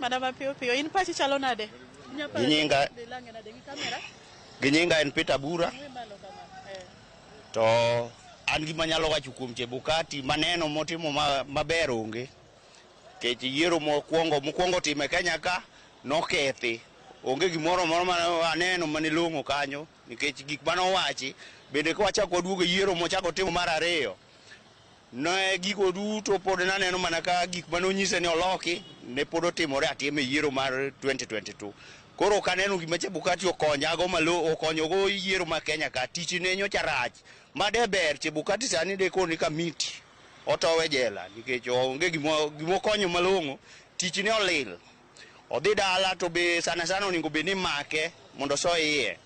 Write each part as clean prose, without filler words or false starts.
Mana mapiyo piyo in pachi chalo nade? Ginyinga en Peter Bura. To an gima nyalo wacho kuom Chebukati maneno motimo maber onge. Kech yiero mokwongo time Kenya ka nokethi. Onge gimoro mane aneno manilongo kanyo nikech gik manowachi bende kwachako waduogo yiero mochako timo mar ariyo. Ne gigo duto pod naneno mana ka gik manonyise ni oloki ne pod otimore atima yiero mar 2022. Koro kaneno gima Chebukati okonyogo yiero ma Kenya ka tich ne nyocha rach. Made ber Chebukati sani deko ni kamiti otowe jela nikech onge gimo konyo malongo tich ne olil. Odhi dala to be sana oningo be ni make mondo so iye.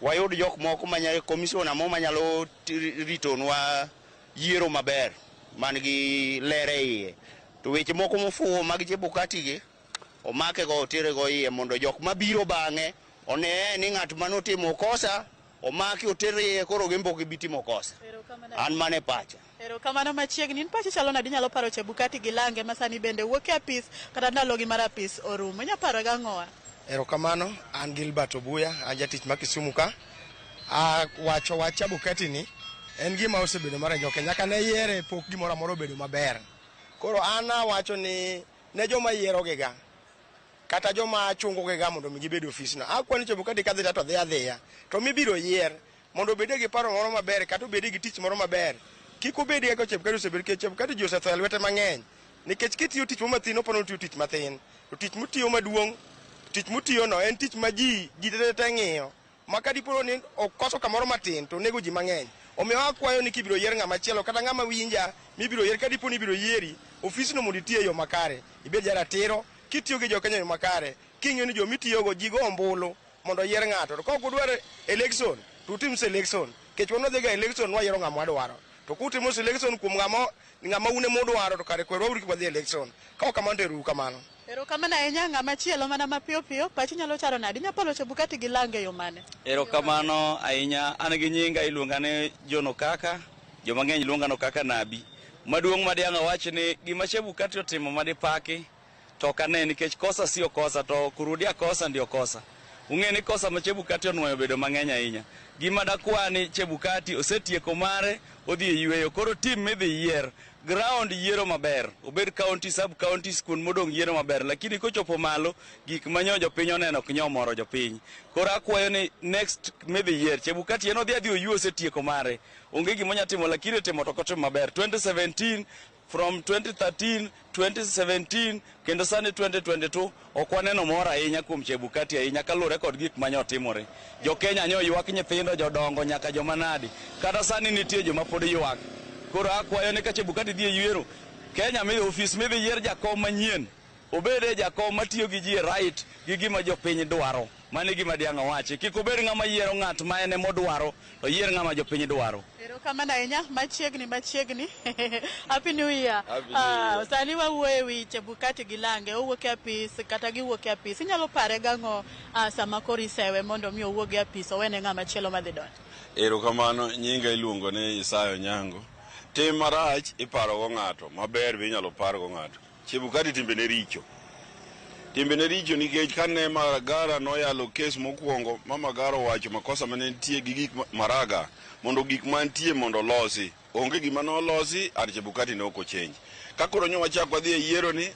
Wayud jok moko manyalo komisiona mo manyalo ritonwa yiero maber man gi lere iye. To weche moko mofuwo mag Chebukati gi omake go otere go iye mondo jok mabiro bang'e one ni ng'at manotimo kosa omaki otere iye koro gembo gibitimo kosa. An mane pacha. Erokamano machiegni in pachi chalo nadi nyalo paro Chebukati gi Lange masani bende wuok e apis kata ndalogi mar apis orumo. Inya paro gang'owa? Erokamano, an Gilbert Obuya, ajatich ma Kisumu ka. Wacho wach Chebukati ni en gima osebedo mar jo Kenya ne yiere pok gimoro amora obedo maber. Koro an wacho ni ne joma yiero giga kata joma chungo giga mondo mi gibed ofisno. Akwani Chebukati kadhi to dhi adhiya to mibiro yier mondo obede gi paro moro maber kata obede gi tich moro maber. Kik obedi ka Chebukati osebed ke Chebukati ji osetho lwete mang'eny nikech kitiyo tich matin opono tiyo tich matin to tich mutiyo maduong' tich mutiyo no en tich ma ji te ng'iyo maka dipo ni okoso kamoro matin to nego ji mang'eny. Omiyo akwayo ni kibiro yier ng'ama chielo kata ng'ama winja mibiro yier ka dipo ni ibiro yieri ofisno mondo itiye yo makare ibed jaratiro kitiyo gi jo Kenya yo makare king'eyo ni jo mitiyogo ji go ombulu mondo yier ng'ato to kok udwaro election to utim selection kech wano dhiga election wayiero ng'ama wadwaro to kutimo selection kuom ng'ama une modwaro to kare kwero uri kwadhi election ka ok kamano to eru kamano. Erokamano ahinya ng'ama chielo mana mapiyo piyo pachi nyalo charo nadi nya palo Chebukati gi Lange yo mane? Erokamano ahinya an gi nyinga iluonga ne Jono Kaka joma ng'eny luonga no kaka nabi. Maduong' madiang' awach ni gima Chebukati otimo madipaki to kane nikech kosa sio kosa to kurudia kosa ndio kosa. Ung'e ni kosa ma Chebukati onwayo bedo mang'eny ahinya. Gima dakwani Chebukati osetieko mare odhi e yweyo koro tim midhi yier ground yiero maber obed county sub county skun modong yiero maber lakini kochopo malo gik manyo jopiny oneno ok nyo moro jopiny. Koro akwayo ni next midhi yier Chebukati en odhi oywe osetieko mare onge gima nya timo lakini timo to kotimo maber 2017 from 2013 2017 kendo sani 2022 okwaneno mora ahinya kuom Chebukati ahinya kalure kod gik manyo timore. Jo Kenya nyo ywak nyithindo jodongo nyaka joma nadi kata sani nitie joma pod ywak. Koro akwayo ni ka Chebukati dhi e yiero Kenya mi ofis midhi yier jakom manyien obede jakom matiyo gi ji right gi gima jopiny dwaro. Mane gima diang' awachi kik obed ng'ama yiero ng'at ma ene modwaro to yier ng'ama jopiny dwaro. Erokamano ahinya machiegni Happy New Year. Sani wawuoyo ewi Chebukati gi Lange owuok e apis kata giwuok e apis inyalo pare gang'o sama koro isewe mondo mi owuog e apis owene ng'ama chielo madhi donjo? Erokamano nyinga iluongo ni Isayo Nyango. Tim marach iparo go ng'ato maber be inyalo par go ng'ato. Chebukati timbene richo nikech kane Maragara noyalo kes mokwongo Maragara wacho makosa mane nitie gi gik Maraga mondo gik mantie mondo losi onge gima nolosi ar Chebukati ne ok ochenji ka koro nyo wachako wadhi e yiero ni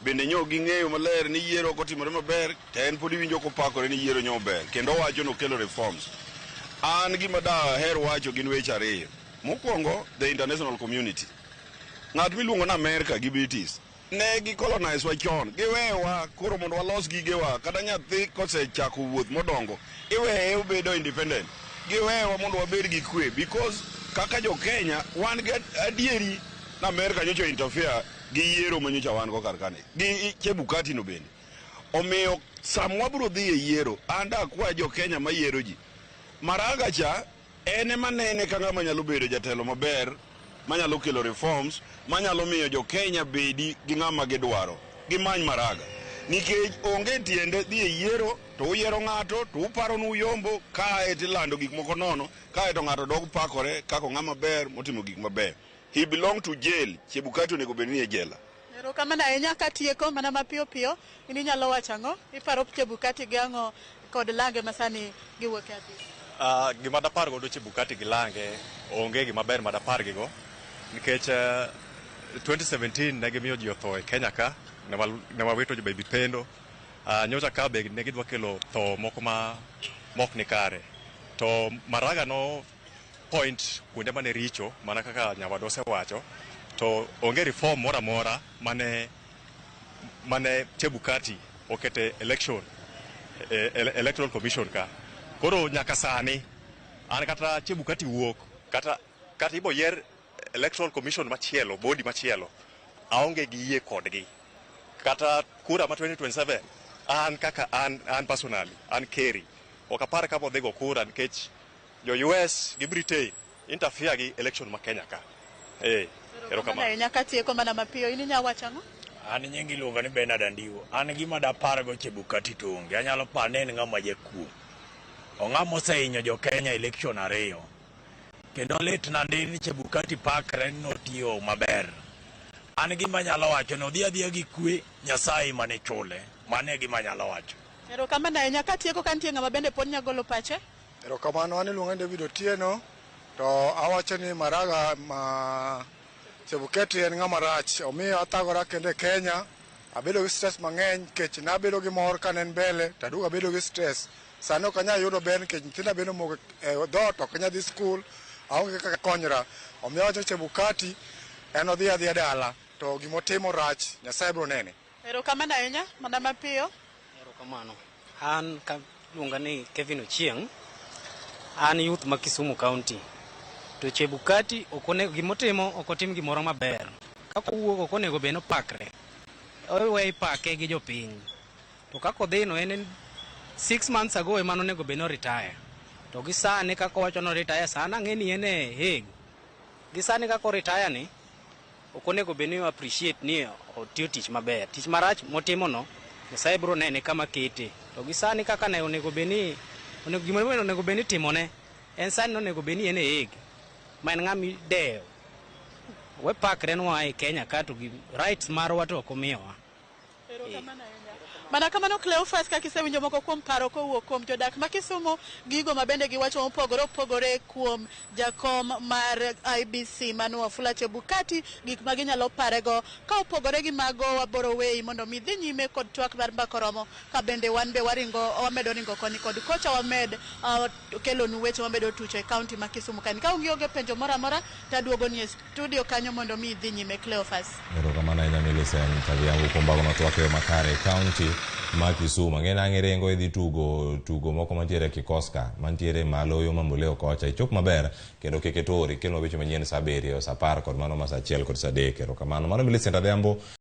bende nyo ging'eyo maler ni yiero ok otimore maber te en pod iwinjo kopakore ni yiero nyo ber kendo wacho no kelo reforms. An gima daher wacho gin weche ariyo. Mokwongo the international community ng'at miluongo na America gi British ne gi colonize wa chon giwewa koro mondo walos gigewa kata nyathi kosechako wuoth modongo iweye obedo independent giwewa mondo wabed gi kwe because kaka jo Kenya wan gi adieri na America nyocho interfere gi yiero manyocha wan go kar kane gi Chebukati no bende omiyo samwa biro dhi e yiero anda kwa jo Kenya mayiero ji Maraga cha ene manene ka ng'ama nyalo bedo jatelo maber manyalo kelo reforms manyalo miyo jo Kenya bedi gi ng'ama gidwaro gimany Maraga nikech onge tiende dhi e yiero to uyiero ng'ato to uparo nu yombo kae tilando gik moko nono kae to ng'ato dog pakore kako ng'ama ber motimo gik maber. He belong to jail. Chebukati onego bed ni e jela. Erokamano ahinya katieko mana mapiyo piyo ini nyalo wacho ang'o iparo Chebukati gi ang'o kod Lange masani giwuok e apis. Gima dapar godo Chebukati gi Lange onge gima ber ma dapar gigo nikech 2017 ne gimiyo ji otho e Kenya ka ne wawito jo baby pendo nyocha ka be ne gidwa kelo tho moko ma mok ni kare to Maraga no point kuonde mane richo mana kaka Nyawadwa osewacho to onge reform mora mora mane Chebukati okete election electoral commission ka koro nyaka sani an kata Chebukati wuok kata ibo yer electoral commission machielo body machielo aonge gi yie kodgi kata kura ma 2027 an kaka an personally an Kerry okapar ka bodhi go kura nikech jo US gi Britain interfere gi election ma Kenya ka erokamano nyaka tieko mana mapiyo ini nyawacho ang'o an nyingi iluongo ni Bernard Andiwo an gima dapar go Chebukati tonge anyalo pane ni ng'ama jakuo ong'ama osehinyo jo Kenya election 2 kendo lit na ni Chebukati pakre notiyo maber an gima nyalo wacho no dhia gi kwe Nyasaye mane chule mane gima nyalo wacho erokamano ahinya katieko kantie ng'ama bende pod nyagolo pache erokamano an iluongo ni David Otieno to awacho ni Maraga ma Chebukati en ng'ama rach omiyo athagora kende Kenya abedo gi stress mang'eny kech nabedo gi mor ka nen mbele taduga bedo gi stress sani ok anya yudo ber nikech nyithinda bende omoko e dhot ok anya dhi skul aonge kaka konyra omiyo awacho Chebukati en odhi adhiya dala to gimotimo rach Nyasaye biro nene. Erokamano ahinya mana mapiyo. Erokamano an kaluonga ni Kevin Ochieng an youth ma Kisumu County to Chebukati okonego gimotimo okotim gimoro maber kaka owuok okonego beno pakre owe pake gi jopiny to kako dhino en 6 months ago emano nego beno retire to gi sani kako wacho no retire sana ng'eni en e Hague gi sani kako retire ni okonego beno appreciate ni otiyo tich maber tich marach motimo no Nyasaye biro nene kama kete to gi sani kaka ne onego beni onego beni timone en sani onego beni en e Hague man ng'ami dewo we pakre nwa e Kenya ka to gi rights marwa to okomiyowa. Erokamano ahinya mana kamano Cleophas kaka isewinjo moko kuom paro kowuok kuom jodak ma Kisumu gigo mabende giwacho opogore kuom jakom mar IBC Manu Wafula Chebukati gik ma ginyalo parego ka opogore gi mago waboro wei mondo mi dhi nyime kod twak mar mbakoromo ka bende wan be wamedo ringo koni kod kocha wamed kelo nu weche wamedo tucho e kaunti ma Kisumu kan ka ungioge penjo mora taduogo ni studio kanyo mondo mi dhi nyime Cleophas. Erokamano ahinya Millicent tabiangu kombago matwake makare kaunti ma Kisumu ng'eny ang'erengo idhi tugo moko mantiere Kikoska mantiere malo yo mamboleo kocha ichop maber kendo keketori kendo weche manyien saa 7 saa 10 kod mano ma saa 1 kod saa 3 erokamano mano Millicent Adhiambo